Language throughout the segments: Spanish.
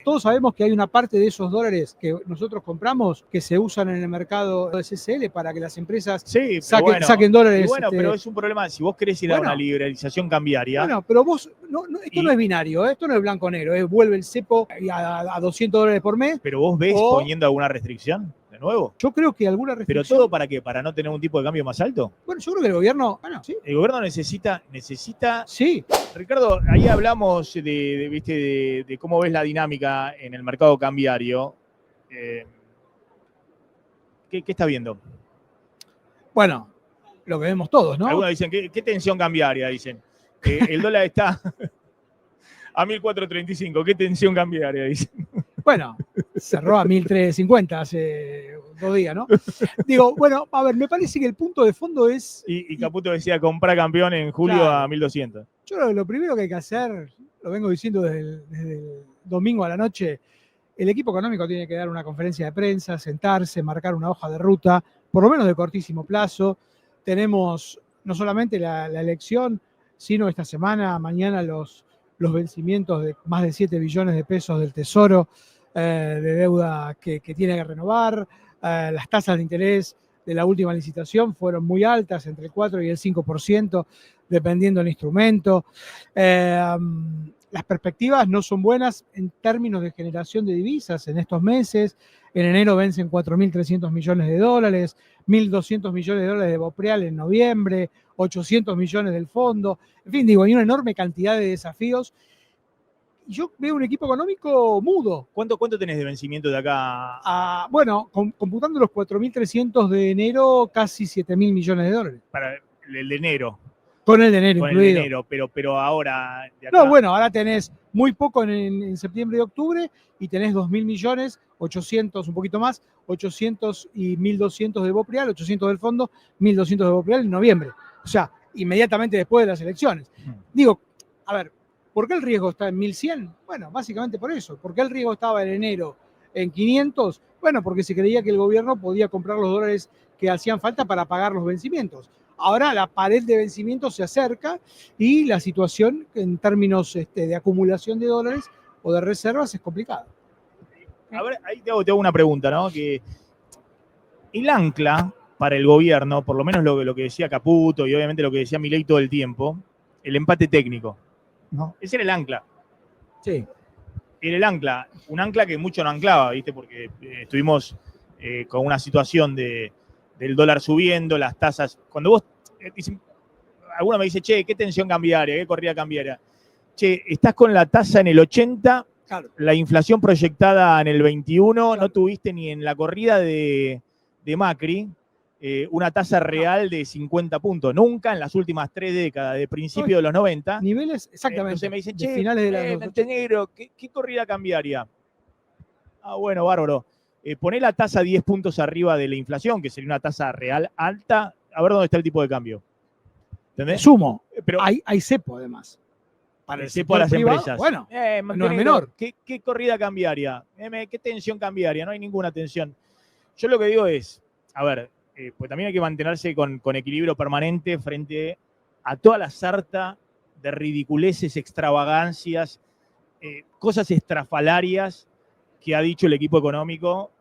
todos sabemos que hay una parte de esos dólares que nosotros compramos que se usan en el mercado de CCL para que las empresas saquen dólares. Y bueno, pero es un problema. Si vos querés ir a una liberalización cambiaria. Bueno, pero vos, esto no es binario, esto no es blanco-negro, vuelve el cepo a $200 por mes. Pero vos ves poniendo alguna restricción, de nuevo. Yo creo que alguna restricción. ¿Pero todo para qué? ¿Para no tener un tipo de cambio más alto? Bueno, yo creo que el gobierno, sí. El gobierno necesita. Sí. Ricardo, ahí hablamos de cómo ves la dinámica en el mercado cambiario. ¿Qué estás viendo? Bueno, lo que vemos todos, ¿no? Algunos dicen, ¿qué tensión cambiaria? Dicen. El dólar está a 1.435. ¿Qué tensión cambiaria? Dicen. Bueno, cerró a 1.350 hace 2 días, ¿no? Digo, bueno, a ver, me parece que el punto de fondo es... Y Caputo decía, comprar campeón en julio a 1.200. Yo creo que lo primero que hay que hacer, lo vengo diciendo desde el domingo a la noche, el equipo económico tiene que dar una conferencia de prensa, sentarse, marcar una hoja de ruta, por lo menos de cortísimo plazo. Tenemos no solamente la elección, sino esta semana, mañana los vencimientos de más de 7 billones de pesos del Tesoro de deuda que tiene que renovar. Las tasas de interés de la última licitación fueron muy altas, entre el 4 y el 5%, dependiendo del instrumento. Las perspectivas no son buenas en términos de generación de divisas en estos meses. En enero vencen 4.300 millones de dólares, 1.200 millones de dólares de Bopreal en noviembre, 800 millones del fondo. En fin, digo, hay una enorme cantidad de desafíos. Y yo veo un equipo económico mudo. ¿Cuánto tenés de vencimiento de acá? Bueno, computando los 4.300 de enero, casi 7.000 millones de dólares. Para el de enero. Con el de enero con incluido. El de enero, pero ahora... De acá. No, bueno, ahora tenés muy poco en septiembre y octubre y tenés 2.000 millones, 800, un poquito más, 800 y 1.200 de Bopreal, 800 del fondo, 1.200 de Bopreal en noviembre. O sea, inmediatamente después de las elecciones. Digo, a ver, ¿por qué el riesgo está en 1.100? Bueno, básicamente por eso. ¿Por qué el riesgo estaba en enero en 500? Bueno, porque se creía que el gobierno podía comprar los dólares que hacían falta para pagar los vencimientos. Ahora la pared de vencimientos se acerca y la situación en términos de acumulación de dólares o de reservas es complicada. A ver, ahí te hago una pregunta, ¿no? Que el ancla para el gobierno, por lo menos lo que decía Caputo y obviamente lo que decía Milei todo el tiempo, el empate técnico, ¿no? Ese era el ancla. Sí. Era el ancla, un ancla que mucho no anclaba, ¿viste? Porque estuvimos con una situación del dólar subiendo, las tasas. Cuando vos, alguno me dice, che, ¿qué tensión cambiaria? ¿Qué corrida cambiaria? Che, estás con la tasa en el 80, claro. La inflación proyectada en el 21, claro. No tuviste ni en la corrida de Macri una tasa real de 50 puntos. Nunca en las últimas 3 décadas, de principio de los 90. Niveles, exactamente. Entonces me dicen, che, finales de la Montenegro, ¿qué corrida cambiaria? Ah, bueno, bárbaro. Poné la tasa 10 puntos arriba de la inflación, que sería una tasa real alta, a ver dónde está el tipo de cambio. ¿Entendés? Sumo, pero hay cepo además. Para el cepo a las privado, empresas. Bueno, no es menor. ¿Qué corrida cambiaria? ¿Qué tensión cambiaria? No hay ninguna tensión. Yo lo que digo es, a ver, pues también hay que mantenerse con equilibrio permanente frente a toda la sarta de ridiculeces, extravagancias, cosas estrafalarias que ha dicho el equipo económico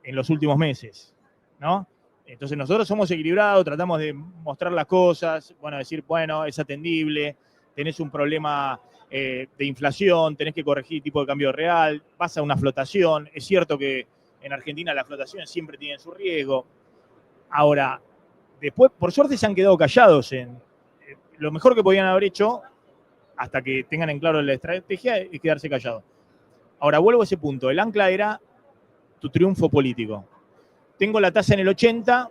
en los últimos meses, ¿no? Entonces nosotros somos equilibrados, tratamos de mostrar las cosas, bueno, decir, bueno, es atendible, tenés un problema de inflación, tenés que corregir tipo de cambio real, vas a una flotación, es cierto que en Argentina las flotaciones siempre tienen su riesgo. Ahora, después, por suerte se han quedado callados en lo mejor que podían haber hecho, hasta que tengan en claro la estrategia, es quedarse callados. Ahora, vuelvo a ese punto. El ancla era tu triunfo político. Tengo la tasa en el 80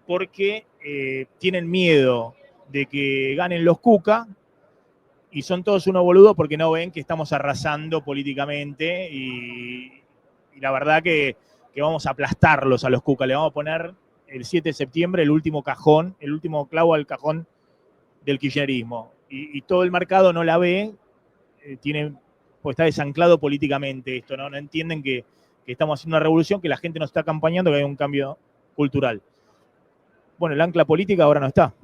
porque tienen miedo de que ganen los Cuca y son todos unos boludos porque no ven que estamos arrasando políticamente y la verdad que vamos a aplastarlos a los Cuca. Le vamos a poner el 7 de septiembre el último cajón, el último clavo al cajón del kirchnerismo. Y todo el mercado no la ve, pues está desanclado políticamente esto, ¿no? No entienden que estamos haciendo una revolución, que la gente nos está acompañando, que hay un cambio cultural. Bueno, el ancla política ahora no está.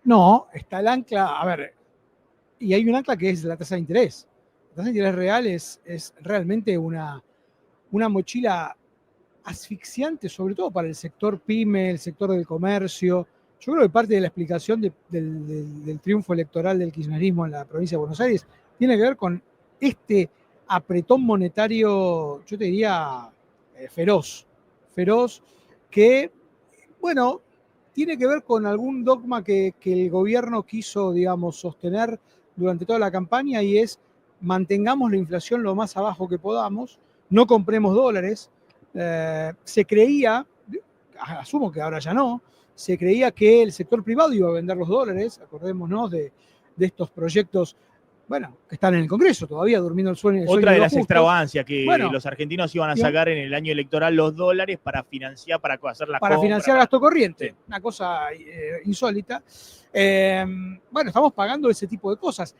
No, está el ancla, a ver, y hay un ancla que es la tasa de interés. La tasa de interés real es realmente una mochila asfixiante, sobre todo para el sector pyme, el sector del comercio. Yo creo que parte de la explicación del triunfo electoral del kirchnerismo en la provincia de Buenos Aires tiene que ver con este apretón monetario, yo te diría, feroz, que, bueno, tiene que ver con algún dogma que el gobierno quiso, digamos, sostener durante toda la campaña, y es: mantengamos la inflación lo más abajo que podamos, no compremos dólares. Se creía, asumo que ahora ya no, se creía que el sector privado iba a vender los dólares. Acordémonos de estos proyectos, bueno, que están en el Congreso todavía, durmiendo el sueño. Otra de los las justos. extravagancias que Bueno, los argentinos iban a sacar en el año electoral los dólares para financiar, para hacer la para compra, financiar gasto corriente, sí. una cosa insólita. Bueno, estamos pagando ese tipo de cosas.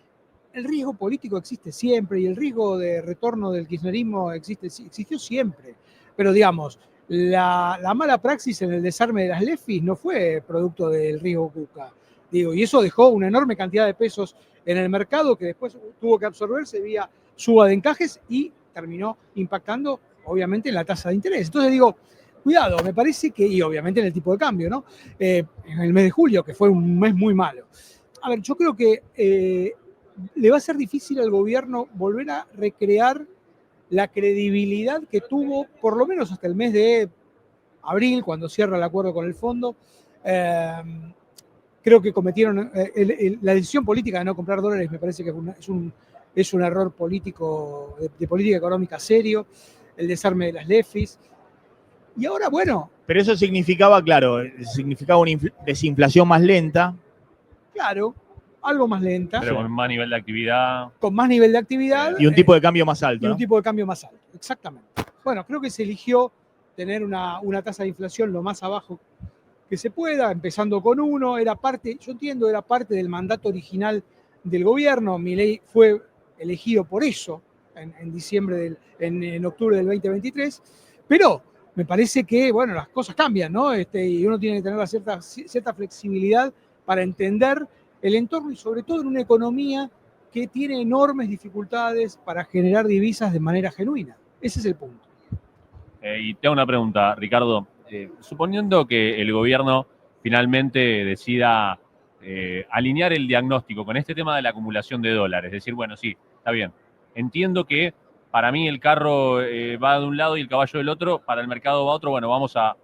El riesgo político existe siempre y el riesgo de retorno del kirchnerismo existió siempre. Pero digamos, la mala praxis en el desarme de las LEFIs no fue producto del riesgo Cuca. Y eso dejó una enorme cantidad de pesos en el mercado que después tuvo que absorberse vía suba de encajes y terminó impactando, obviamente, en la tasa de interés. Entonces digo, cuidado, me parece que, y obviamente en el tipo de cambio, ¿no? En el mes de julio, que fue un mes muy malo. A ver, yo creo que le va a ser difícil al gobierno volver a recrear la credibilidad que tuvo, por lo menos hasta el mes de abril, cuando cierra el acuerdo con el fondo. Creo que cometieron la decisión política de no comprar dólares. Me parece que es un error político, de política económica serio, el desarme de las LEFIs. Y ahora, bueno. Pero eso significaba, claro, una desinflación más lenta. Claro, algo más lenta. Pero con más nivel de actividad. Con más nivel de actividad. Y un tipo de cambio más alto. Y un tipo de cambio más alto, exactamente. Bueno, creo que se eligió tener una tasa de inflación lo más abajo que se pueda, empezando con 1. Era parte, yo entiendo, era parte del mandato original del gobierno. Milei fue elegido por eso en octubre del 2023. Pero me parece que, bueno, las cosas cambian, ¿no? Y uno tiene que tener cierta flexibilidad para entender el entorno, y sobre todo en una economía que tiene enormes dificultades para generar divisas de manera genuina. Ese es el punto. Y te hago una pregunta, Ricardo. Suponiendo que el gobierno finalmente decida alinear el diagnóstico con este tema de la acumulación de dólares, es decir, bueno, sí, está bien. Entiendo que para mí el carro va de un lado y el caballo del otro, para el mercado va otro. Bueno, vamos a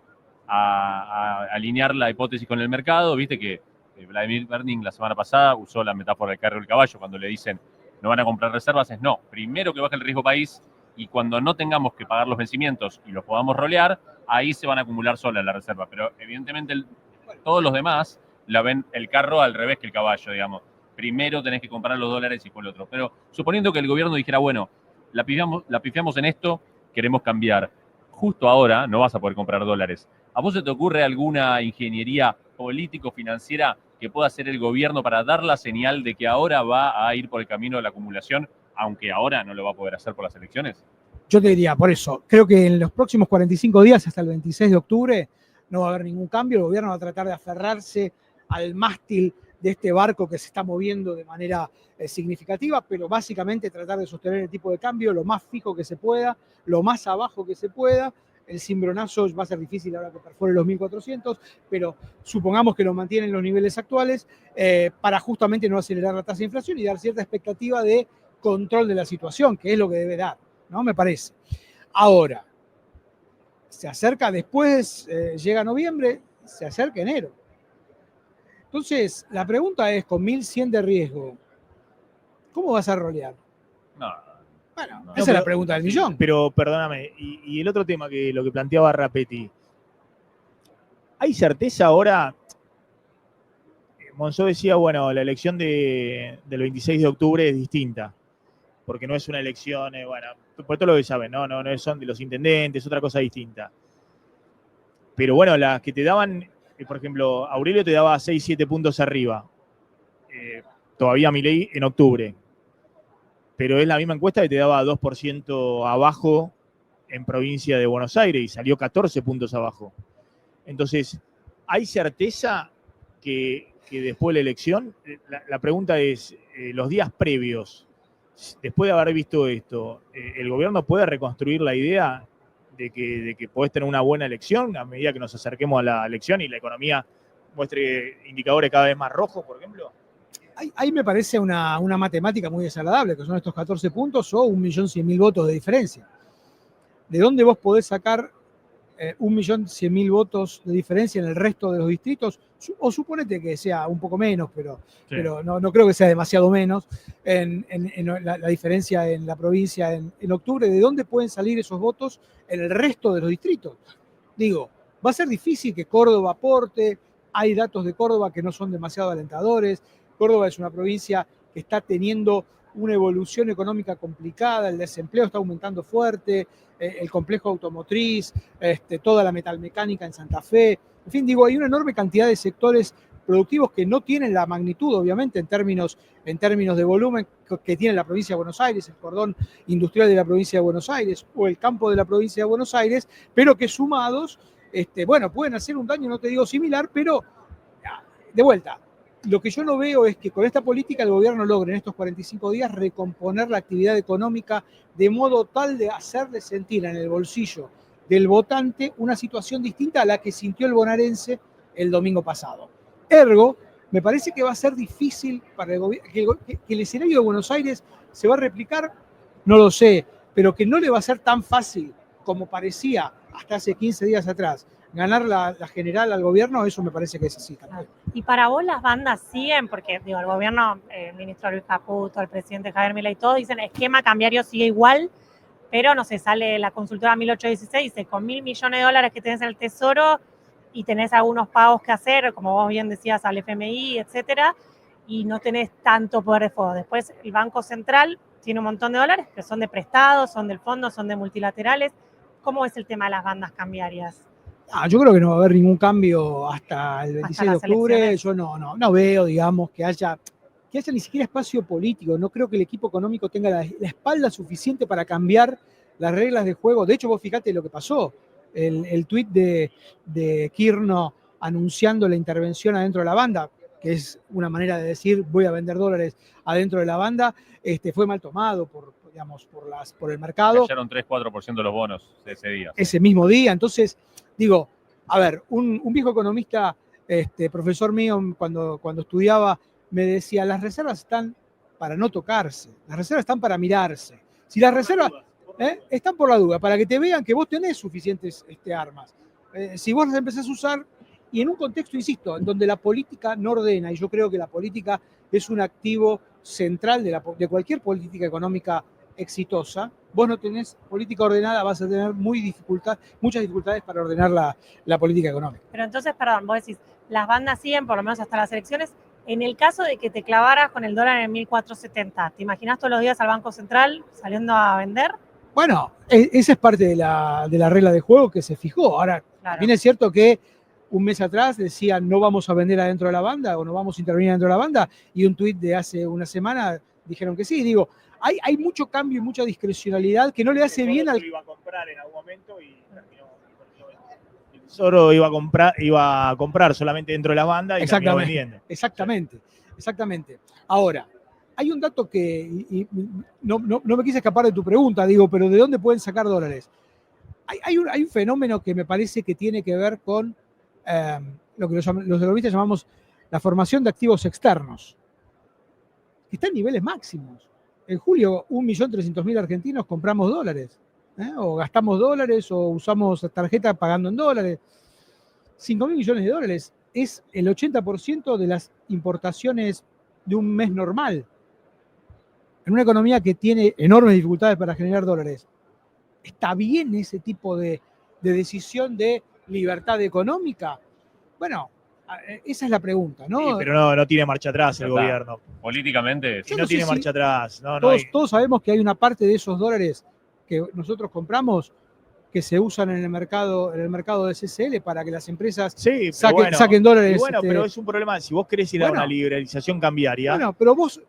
alinear la hipótesis con el mercado. Viste que Vladimir Berning la semana pasada usó la metáfora del carro y el caballo. Cuando le dicen no van a comprar reservas, es no, primero que baje el riesgo país, y cuando no tengamos que pagar los vencimientos y los podamos rolear, ahí se van a acumular sola la reserva. Pero evidentemente todos los demás la ven el carro al revés que el caballo, digamos. Primero tenés que comprar los dólares y después lo otro. Pero suponiendo que el gobierno dijera, bueno, la pifiamos en esto, queremos cambiar. Justo ahora no vas a poder comprar dólares. ¿A vos se te ocurre alguna ingeniería político-financiera que pueda hacer el gobierno para dar la señal de que ahora va a ir por el camino de la acumulación, aunque ahora no lo va a poder hacer por las elecciones? Yo te diría, por eso, creo que en los próximos 45 días, hasta el 26 de octubre, no va a haber ningún cambio. El gobierno va a tratar de aferrarse al mástil de este barco que se está moviendo de manera significativa, pero básicamente tratar de sostener el tipo de cambio lo más fijo que se pueda, lo más abajo que se pueda. El cimbronazo va a ser difícil ahora que perfore los 1.400, pero supongamos que lo mantienen en los niveles actuales para justamente no acelerar la tasa de inflación y dar cierta expectativa de control de la situación, que es lo que debe dar, ¿no? Me parece. Ahora, se acerca después, llega noviembre, se acerca enero. Entonces, la pregunta es, con 1.100 de riesgo, ¿cómo vas a rolear? No. Bueno, esa es la pregunta del millón. Pero perdóname, y el otro tema, que lo que planteaba Rapetti, ¿hay certeza ahora? Monzó decía, bueno, la elección del 26 de octubre es distinta, porque no es una elección, bueno, por todo lo que saben, no son de los intendentes, otra cosa distinta. Pero bueno, las que te daban, por ejemplo, Aurelio te daba 6, 7 puntos arriba, todavía Milei en octubre, pero es la misma encuesta que te daba 2% abajo en provincia de Buenos Aires y salió 14 puntos abajo. Entonces, ¿hay certeza que después de la elección? La pregunta es, los días previos, después de haber visto esto, ¿el gobierno puede reconstruir la idea de que podés tener una buena elección a medida que nos acerquemos a la elección y la economía muestre indicadores cada vez más rojos, por ejemplo? Ahí me parece una matemática muy desagradable, que son estos 14 puntos o 1.100.000 votos de diferencia. ¿De dónde vos podés sacar 1.100.000 votos de diferencia en el resto de los distritos? O suponete que sea un poco menos, pero no creo que sea demasiado menos en la diferencia en la provincia en octubre. ¿De dónde pueden salir esos votos en el resto de los distritos? Digo, va a ser difícil que Córdoba aporte. Hay datos de Córdoba que no son demasiado alentadores. Córdoba es una provincia que está teniendo una evolución económica complicada, el desempleo está aumentando fuerte, el complejo automotriz, toda la metalmecánica en Santa Fe. En fin, digo, hay una enorme cantidad de sectores productivos que no tienen la magnitud, obviamente, en términos de volumen que tiene la provincia de Buenos Aires, el cordón industrial de la provincia de Buenos Aires o el campo de la provincia de Buenos Aires, pero que sumados, pueden hacer un daño, no te digo similar, pero de vuelta. Lo que yo no veo es que con esta política el gobierno logre en estos 45 días recomponer la actividad económica de modo tal de hacerle sentir en el bolsillo del votante una situación distinta a la que sintió el bonaerense el domingo pasado. Ergo, me parece que va a ser difícil para el gobierno, que el escenario de Buenos Aires se va a replicar, no lo sé, pero que no le va a ser tan fácil como parecía hasta hace 15 días atrás ganar la general al gobierno, eso me parece que es así también. Y para vos las bandas siguen, porque digo, el gobierno, el ministro Luis Caputo, el presidente Javier Milei, todos dicen esquema cambiario sigue igual, pero no sé, sale la consultora 1816 y dice con $1.000 millones que tenés en el tesoro y tenés algunos pagos que hacer, como vos bien decías, al FMI, etcétera, y no tenés tanto poder de fuego. Después el Banco Central tiene un montón de dólares que son de prestados, son del fondo, son de multilaterales. ¿Cómo es el tema de las bandas cambiarias? Yo creo que no va a haber ningún cambio hasta el 26 de octubre. Yo no veo, digamos, que haya ni siquiera espacio político. No creo que el equipo económico tenga la espalda suficiente para cambiar las reglas de juego. De hecho, vos fijate lo que pasó. El tuit de Kirchner anunciando la intervención adentro de la banda, que es una manera de decir voy a vender dólares adentro de la banda, fue mal tomado por el mercado. Cayeron 3-4% de los bonos de ese día. Ese mismo día. Entonces, digo, a ver, un viejo economista, profesor mío, cuando estudiaba, me decía, las reservas están para no tocarse, las reservas están para mirarse. Si las reservas están por la duda, para que te vean que vos tenés suficientes armas. Si vos las empezás a usar, y en un contexto, insisto, en donde la política no ordena, y yo creo que la política es un activo central de cualquier política económica exitosa, vos no tenés política ordenada, vas a tener muchas dificultades para ordenar la política económica. Pero entonces, perdón, vos decís, las bandas siguen por lo menos hasta las elecciones. En el caso de que te clavaras con el dólar en 1.470, ¿te imaginás todos los días al Banco Central saliendo a vender? Bueno, esa es parte de la regla de juego que se fijó. Ahora, también es cierto que un mes atrás decían no vamos a vender adentro de la banda o no vamos a intervenir adentro de la banda, y un tuit de hace una semana dijeron que sí. Digo, hay mucho cambio y mucha discrecionalidad que no le hace bien al... Iba a comprar en algún momento y terminó. El Tesoro iba a comprar solamente dentro de la banda y terminó vendiendo. Exactamente. Ahora, hay un dato que no me quise escapar de tu pregunta, digo, pero ¿de dónde pueden sacar dólares? Hay un fenómeno que me parece que tiene que ver con lo que los economistas llamamos la formación de activos externos, que está en niveles máximos. En julio, 1.300.000 argentinos compramos dólares, o gastamos dólares, o usamos tarjeta pagando en dólares. 5.000 millones de dólares es el 80% de las importaciones de un mes normal. En una economía que tiene enormes dificultades para generar dólares, ¿está bien ese tipo de decisión de libertad económica? Bueno, esa es la pregunta, ¿no? Sí, pero no tiene marcha atrás el gobierno. Políticamente. No tiene marcha atrás. Todos sabemos que hay una parte de esos dólares que nosotros compramos que se usan en el mercado de CCL para que las empresas saquen dólares. Bueno, pero es un problema. Si vos querés ir a una liberalización cambiaria. Bueno, pero vos,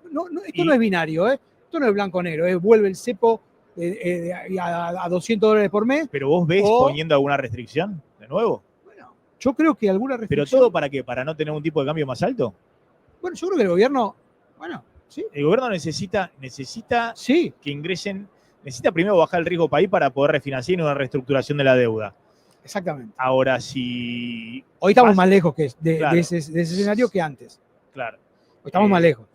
esto no es binario, Esto no es blanco-negro, vuelve el cepo a $200 por mes. Pero vos ves poniendo alguna restricción de nuevo. Yo creo que alguna restricción... ¿Pero todo para qué? ¿Para no tener un tipo de cambio más alto? Bueno, yo creo que el gobierno, Sí. El gobierno necesita Sí, que ingresen, necesita primero bajar el riesgo país para poder refinanciar y una reestructuración de la deuda. exactamente. Ahora, si... Hoy estamos pasa- más lejos de Claro. ese escenario que antes. Claro, Hoy estamos más lejos.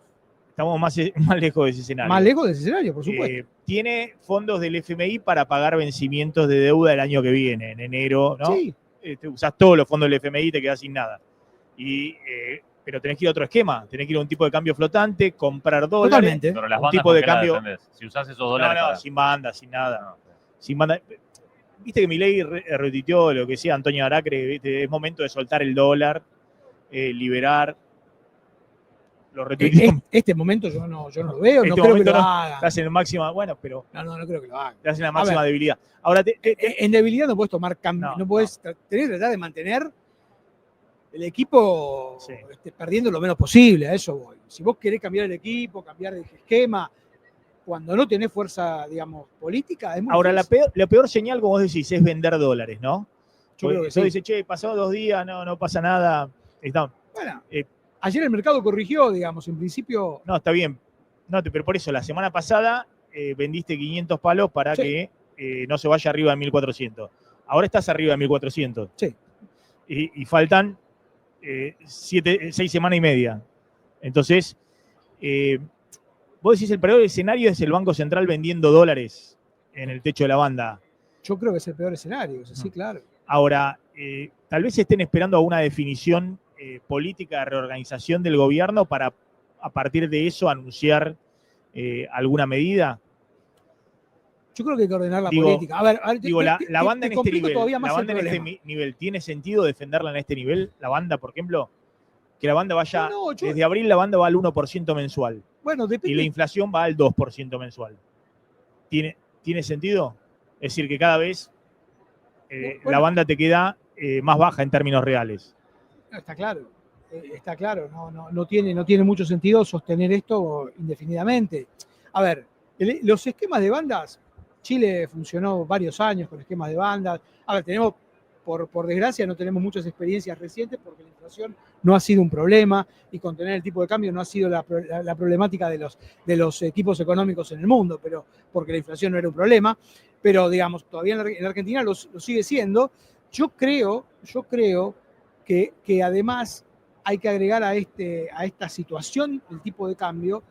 estamos más lejos de ese escenario. Más lejos de ese escenario, por supuesto. Tiene fondos del FMI para pagar vencimientos de deuda el año que viene, en enero, ¿no? Sí, Te usás todos los fondos del FMI y te quedás sin nada. Pero tenés que ir a otro esquema, tenés que ir a un tipo de cambio flotante, comprar dólares. totalmente. Pero las Un bandas tipo de ¿con qué las cambio- defendés? Si usás esos No, dólares para- sin banda, sin nada. No. Sin banda. Viste que Milei retuiteó lo que decía Antonio Aracre, ¿viste? Es momento de soltar el dólar, liberar. Lo retuiteó. Este momento yo no lo veo, Este no creo que momento lo no. hagan. Estás en el máximo, bueno, pero No creo que lo hagan. estás en la A máxima ver. debilidad. Ahora, En debilidad no puedes tomar cambio, No, no puedes tenés que tratar de mantener el equipo Sí. perdiendo lo menos posible, a eso voy. Si vos querés cambiar el equipo, cambiar de esquema, cuando no tenés fuerza, digamos, política, es muy ahora difícil. la peor señal, como vos decís, es vender dólares, ¿no? Yo creo que Eso sí. dice, che, pasó 2 días, no pasa nada. Está, Bueno, eh, ayer el mercado corrigió, digamos, en principio. no, está bien. No, pero por eso, la semana pasada vendiste 500 palos para Sí. que no se vaya arriba de 1400. Ahora estás arriba de 1400. Sí. Y faltan 6 semanas y media. Entonces, vos decís, el peor escenario es el Banco Central vendiendo dólares en el techo de la banda. Yo creo que es el peor escenario, sí, claro. Ahora, tal vez estén esperando a una definición política de reorganización del gobierno para, a partir de eso, anunciar alguna medida. Yo creo que hay que ordenar la Digo, política. A ver, La banda en este nivel, todavía más la banda el en este problema. nivel, ¿tiene sentido defenderla en este nivel? La banda, por ejemplo, que la banda vaya, No, desde abril la banda va al 1% mensual Bueno, y la depende. inflación va al 2% mensual. ¿Tiene sentido? Es decir, que cada vez la Bueno. banda te queda más baja en términos reales. No, está claro. Está claro. No tiene mucho sentido sostener esto indefinidamente. A ver, los esquemas de bandas, Chile funcionó varios años con esquemas de bandas. A ver, tenemos, por desgracia, no tenemos muchas experiencias recientes porque la inflación no ha sido un problema y contener el tipo de cambio no ha sido la problemática de los equipos económicos en el mundo, pero porque la inflación no era un problema. Pero, digamos, todavía en la Argentina lo sigue siendo. Yo creo que además hay que agregar a esta situación, el tipo de cambio,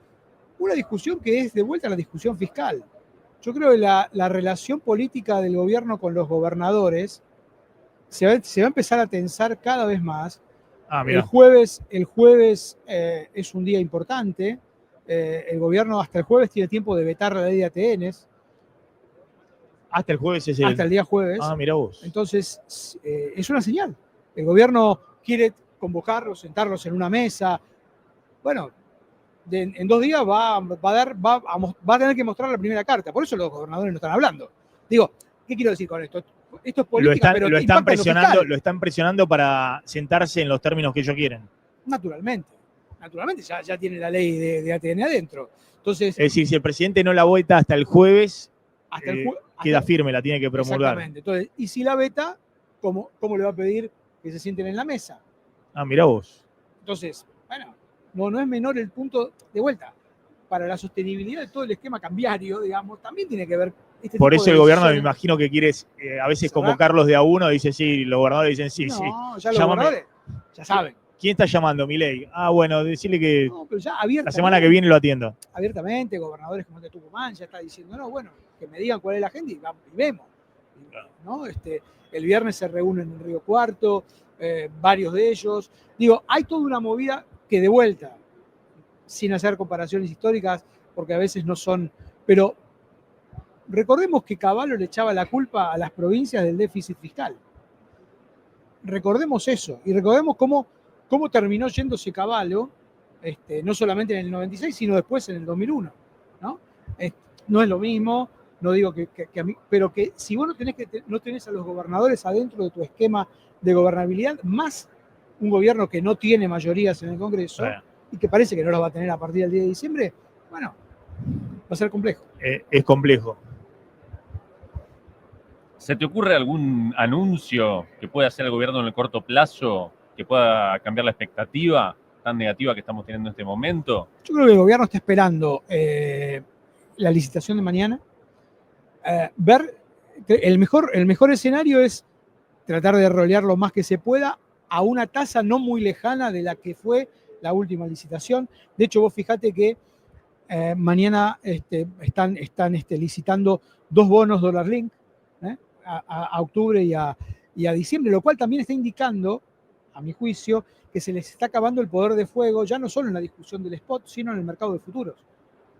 una discusión que es de vuelta a la discusión fiscal. Yo creo que la relación política del gobierno con los gobernadores se va a empezar a tensar cada vez más. El jueves es un día importante. El gobierno hasta el jueves tiene tiempo de vetar la ley de ATNs. Hasta el jueves es Hasta el día jueves. Mira vos. Entonces, es una señal. El gobierno quiere convocarlos, sentarlos en una mesa. Bueno, en 2 días va a tener que mostrar la primera carta. Por eso los gobernadores no están hablando. Digo, ¿qué quiero decir con esto? Esto es política, pero lo impacta en lo fiscal. lo están presionando para sentarse en los términos que ellos quieren. Naturalmente ya tiene la ley de ATN adentro. Entonces, Es decir, si el presidente no la vota hasta el jueves, hasta el queda firme, la tiene que promulgar. Exactamente. Entonces, y si la veta, ¿cómo le va a pedir que se sienten en la mesa? Mirá vos. Entonces, bueno, no es menor el punto de vuelta. Para la sostenibilidad de todo el esquema cambiario, digamos, también tiene que ver este Por tipo eso de el gobierno, me decisiones. imagino que quiere a veces ¿Cerrar? convocarlos de a uno, dice sí, los gobernadores dicen sí, sí. No, ya los Llámame. gobernadores ya saben. ¿Quién está llamando? Milei. Bueno, decirle que No, pero ya la abiertamente, semana que viene lo atiendo. abiertamente, gobernadores como el de Tucumán ya está diciendo, no, bueno, que me digan cuál es la agenda y vemos. ¿No? El viernes se reúnen en Río Cuarto, varios de ellos. Digo, hay toda una movida que de vuelta, sin hacer comparaciones históricas, porque a veces no son, pero recordemos que Cavallo le echaba la culpa a las provincias del déficit fiscal. Recordemos eso, y recordemos cómo terminó yéndose Cavallo, no solamente en el 96, sino después en el 2001. ¿No? No es lo mismo, no digo que a mí, pero que si vos no tenés a los gobernadores adentro de tu esquema de gobernabilidad, más un gobierno que no tiene mayorías en el Congreso, y que parece que no las va a tener a partir del 10 de diciembre, bueno, va a ser complejo. Es complejo. ¿Se te ocurre algún anuncio que pueda hacer el gobierno en el corto plazo que pueda cambiar la expectativa tan negativa que estamos teniendo en este momento? Yo creo que el gobierno está esperando la licitación de mañana. Ver, el mejor escenario es tratar de rolear lo más que se pueda a una tasa no muy lejana de la que fue la última licitación. De hecho, vos fijate que mañana están licitando 2 bonos dólar link a octubre y a diciembre, lo cual también está indicando, a mi juicio, que se les está acabando el poder de fuego, ya no solo en la discusión del spot, sino en el mercado de futuros,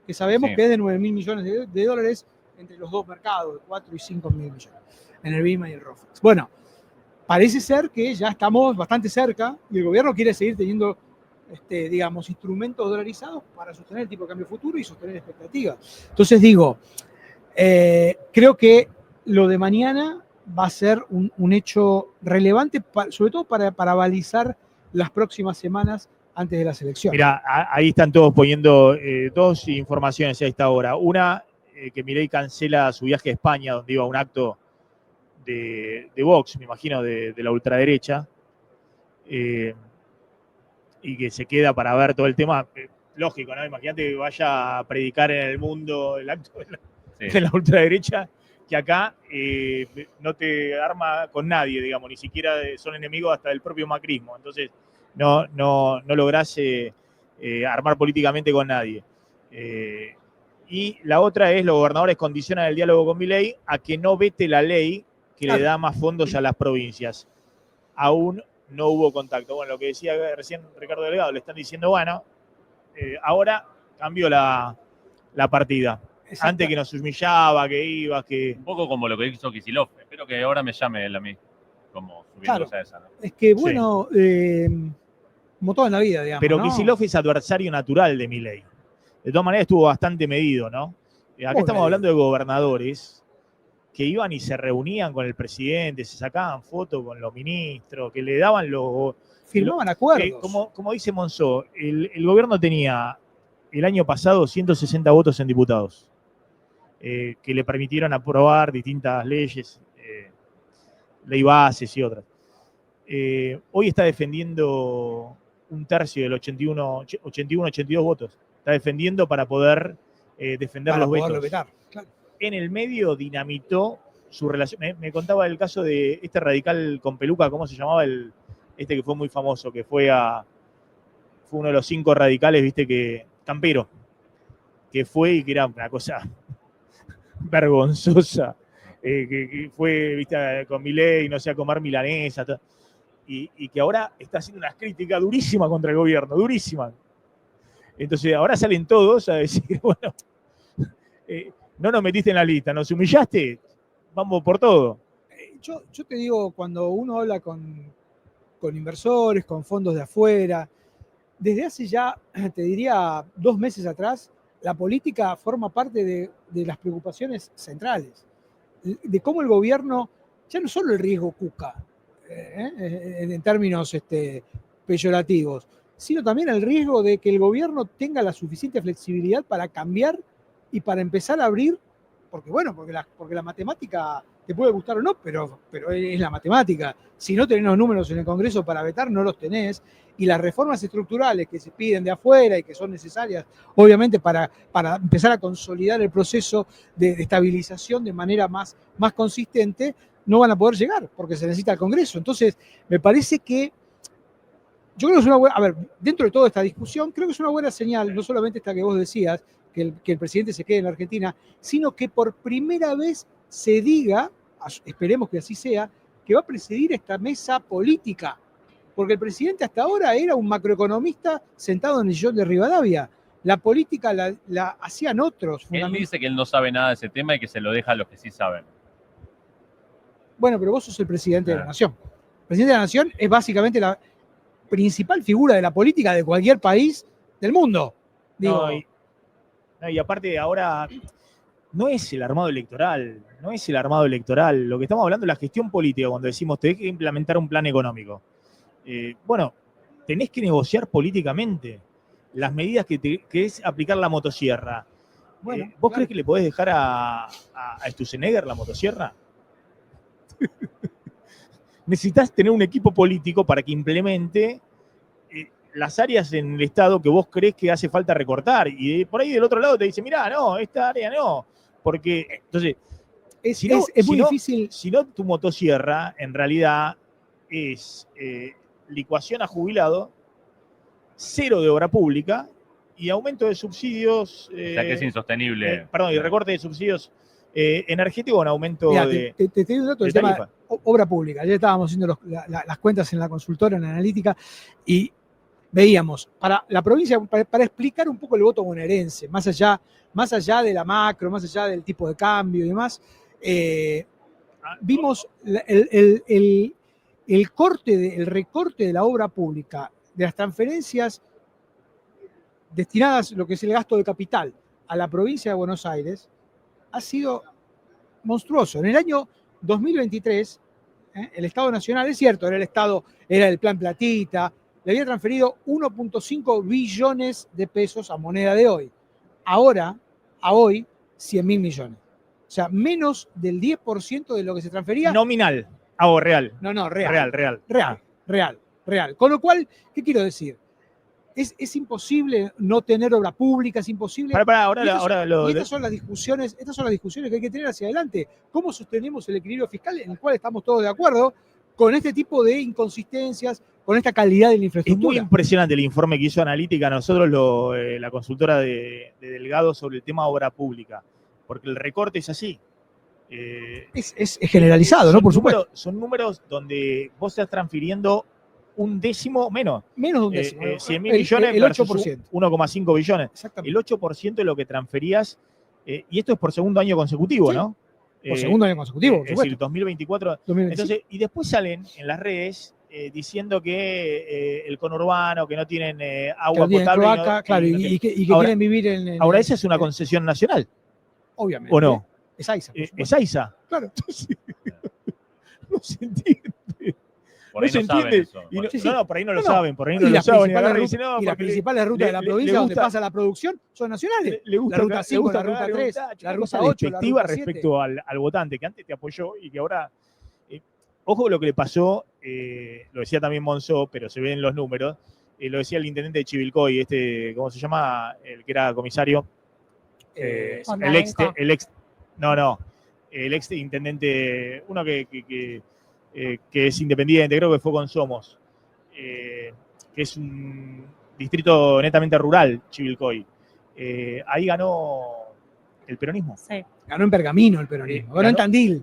que sabemos que es de 9.000 millones de dólares entre los dos mercados, de 4 y 5 mil millones, en el BIMA y el ROFEX. Bueno, parece ser que ya estamos bastante cerca y el gobierno quiere seguir teniendo, digamos, instrumentos dolarizados para sostener el tipo de cambio futuro y sostener expectativas. Entonces digo, creo que lo de mañana va a ser un hecho relevante, sobre todo para balizar las próximas semanas antes de las elecciones. Mira, ahí están todos poniendo 2 informaciones a esta hora. Una, que Milei cancela su viaje a España, donde iba a un acto de Vox, me imagino, de la ultraderecha, y que se queda para ver todo el tema. Lógico, ¿no? Imagínate que vaya a predicar en el mundo el acto de la ultraderecha, que acá no te arma con nadie, digamos, ni siquiera son enemigos hasta del propio macrismo. Entonces, no lográs armar políticamente con nadie. Y la otra es, los gobernadores condicionan el diálogo con Milei a que no vete la ley que le da más fondos a las provincias. Aún no hubo contacto. Bueno, lo que decía recién Ricardo Delgado, le están diciendo, bueno, ahora cambió la partida. Exacto. Antes que nos humillaba, que iba, que... Un poco como lo que hizo Kicillof. Espero que ahora me llame él a mí, como subiéndose Claro. a esa, ¿no? Es que, bueno, como todo en la vida, digamos. Pero ¿no? Kicillof es adversario natural de Milei. De todas maneras estuvo bastante medido, ¿no? Acá estamos hablando de gobernadores que iban y se reunían con el presidente, se sacaban fotos con los ministros, que le daban los... Firmaban acuerdos. Como dice Monzó, el gobierno tenía el año pasado 160 votos en diputados, que le permitieron aprobar distintas leyes, ley bases y otras. Hoy está defendiendo un tercio del 81-82 votos. Está defendiendo para poder defender para los vetos. vetar, claro. En el medio dinamitó su relación. Me contaba el caso de este radical con peluca, ¿cómo se llamaba? Que fue muy famoso, que fue uno de los 5 radicales, viste, Campero, que fue y que era una cosa vergonzosa, que fue, viste, con Milei, no sé, a comer milanesa, y que ahora está haciendo unas críticas durísimas contra el gobierno, durísimas. Entonces ahora salen todos a decir, bueno, no nos metiste en la lista, nos humillaste, vamos por todo. Yo te digo, cuando uno habla con inversores, con fondos de afuera, desde hace ya, te diría, 2 meses atrás, la política forma parte de las preocupaciones centrales, de cómo el gobierno, ya no solo el riesgo cuca, en términos peyorativos, sino también el riesgo de que el gobierno tenga la suficiente flexibilidad para cambiar y para empezar a abrir, porque la matemática te puede gustar o no, pero es la matemática. Si no tenés los números en el Congreso para vetar, no los tenés. Y las reformas estructurales que se piden de afuera y que son necesarias, obviamente, para empezar a consolidar el proceso de estabilización de manera más consistente, no van a poder llegar, porque se necesita el Congreso. Entonces, me parece que yo creo que es una buena, a ver, dentro de toda esta discusión, creo que es una buena señal, no solamente esta que vos decías, que el presidente se quede en la Argentina, sino que por primera vez se diga, esperemos que así sea, que va a presidir esta mesa política. Porque el presidente hasta ahora era un macroeconomista sentado en el sillón de Rivadavia. La política la hacían otros. Él dice que él no sabe nada de ese tema y que se lo deja a los que sí saben. Bueno, pero vos sos el presidente de la nación. El presidente de la nación es básicamente la principal figura de la política de cualquier país del mundo. Digo, Y aparte ahora no es el armado electoral, Lo que estamos hablando es la gestión política cuando decimos tenés que implementar un plan económico. Bueno, tenés que negociar políticamente las medidas que es aplicar la motosierra. Bueno, ¿Vos crees que le podés dejar a Sturzenegger la motosierra? Necesitas tener un equipo político para que implemente las áreas en el Estado que vos crees que hace falta recortar. Y por ahí del otro lado te dice, mirá, no, esta área no. Porque, entonces, Es si muy no, difícil. si no, tu motosierra en realidad es licuación a jubilado, cero de obra pública y aumento de subsidios. O sea que es insostenible. Perdón, y recorte de subsidios energéticos con aumento Mirá, de. te doy un dato de del tema tarifa. obra pública. Ayer estábamos haciendo las cuentas en la consultora, en la analítica, y veíamos, para la provincia, para explicar un poco el voto bonaerense, más allá de la macro, más allá del tipo de cambio y demás, vimos el recorte de la obra pública, de las transferencias destinadas, lo que es el gasto de capital, a la provincia de Buenos Aires, ha sido monstruoso. En el año 2023, el Estado Nacional, es cierto, era el plan Platita, le había transferido 1.5 billones de pesos a moneda de hoy. Ahora, a hoy, 100.000 millones. O sea, menos del 10% de lo que se transfería. Nominal. Real. No, real. Con lo cual, ¿qué quiero decir? Es imposible no tener obra pública, es imposible. Estas son las discusiones que hay que tener hacia adelante. ¿Cómo sostenemos el equilibrio fiscal en el cual estamos todos de acuerdo con este tipo de inconsistencias, con esta calidad de la Es infraestructura? muy impresionante el informe que hizo Analítica nosotros, la consultora de Delgado, sobre el tema obra pública, porque el recorte es así. Es generalizado, ¿no? Por supuesto. Son números donde vos estás transfiriendo un décimo menos. Menos de un décimo. 100.000 millones el versus 8%. 1,5 billones. Exactamente. El 8% de lo que transferías, y esto es por segundo año consecutivo, Sí, ¿no? Por segundo año consecutivo, por Es decir, 2024. 2025. Entonces, y después salen en las redes diciendo que el conurbano, que no tienen agua que potable. cloaca, claro, y que Ahora, quieren vivir en ahora, esa es una concesión nacional, obviamente. ¿o no? Es AISA. por Es supuesto. AISA. Claro. Entonces, no se entiende. Por ahí no se no saben entiende. eso. Y no, Sí, sí. no, por ahí no lo No, saben, por ahí Y no lo las saben. principales agarran y rutas, dicen, no, y las porque principales rutas de la provincia le donde gusta- pasa la producción son nacionales. le gusta La ruta 5, gusta la ruta cagar, 3, una la cosa ruta 8, la despectiva ruta 7. respecto al votante, que antes te apoyó y que ahora. Ojo lo que le pasó, lo decía también Monzó, pero se ven los números. Lo decía el intendente de Chivilcoy, ¿cómo se llama? El que era comisario. El ex intendente, uno que es independiente, creo que fue con Somos, que es un distrito netamente rural, Chivilcoy. Ahí ganó el peronismo. Sí. Ganó en Pergamino el peronismo, ganó en Tandil.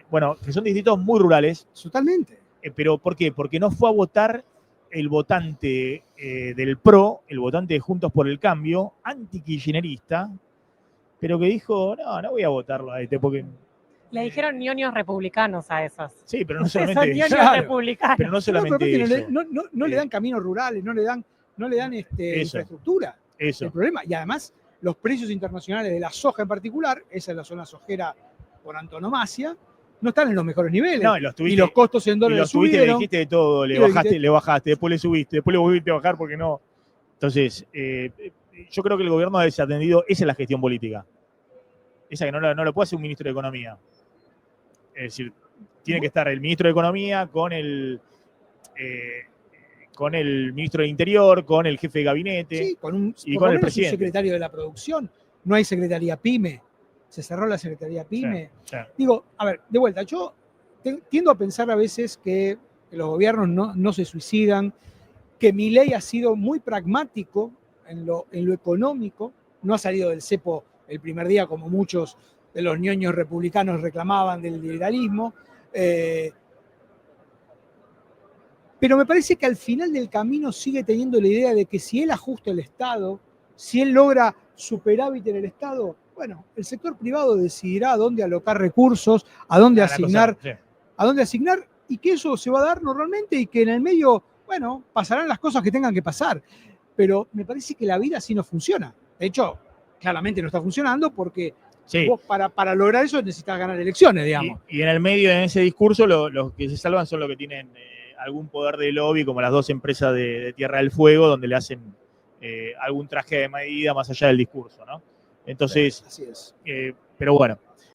Bueno, que son distritos muy rurales. Totalmente. ¿Pero por qué? Porque no fue a votar el votante del PRO, el votante de Juntos por el Cambio, anti-kirchnerista, pero que dijo, no voy a votarlo a este porque... Le dijeron ñoños republicanos a esos. Sí, pero no Son solamente ñoños Claro. republicanos. Pero no solamente pero aparte eso. no le dan caminos rurales, no le dan Eso. infraestructura. Eso. El problema, y además los precios internacionales de la soja en particular, esa es la zona sojera por antonomasia, no están en los mejores niveles. No, y los tuviste, y los costos en y dólares los tuviste, le subieron. dijiste de todo, le bajaste, después le subiste, después le volviste a bajar porque no. Entonces, yo creo que el gobierno ha desatendido, esa es la gestión política. Esa que no lo puede hacer un ministro de Economía. Es decir, tiene que estar el ministro de Economía con el ministro de Interior, con el jefe de gabinete. Sí, con el presidente. Un secretario de la producción. No hay secretaría PYME. Se cerró la secretaría PYME. Sí. Digo, a ver, de vuelta, yo tiendo a pensar a veces que los gobiernos no se suicidan, que Milei ha sido muy pragmático en lo económico, no ha salido del cepo el primer día como muchos de los ñoños republicanos reclamaban del liberalismo, pero me parece que al final del camino sigue teniendo la idea de que si él ajusta el Estado, si él logra superávit en el Estado, bueno, el sector privado decidirá a dónde alocar recursos, a dónde asignar, y que eso se va a dar normalmente y que en el medio, bueno, pasarán las cosas que tengan que pasar. Pero me parece que la vida así no funciona. De hecho, claramente no está funcionando porque vos para lograr eso necesitas ganar elecciones, digamos. Y en el medio, en ese discurso, los que se salvan son los que tienen algún poder de lobby, como las dos empresas de Tierra del Fuego, donde le hacen algún traje de medida más allá del discurso, ¿no? Entonces, así es. Pero bueno,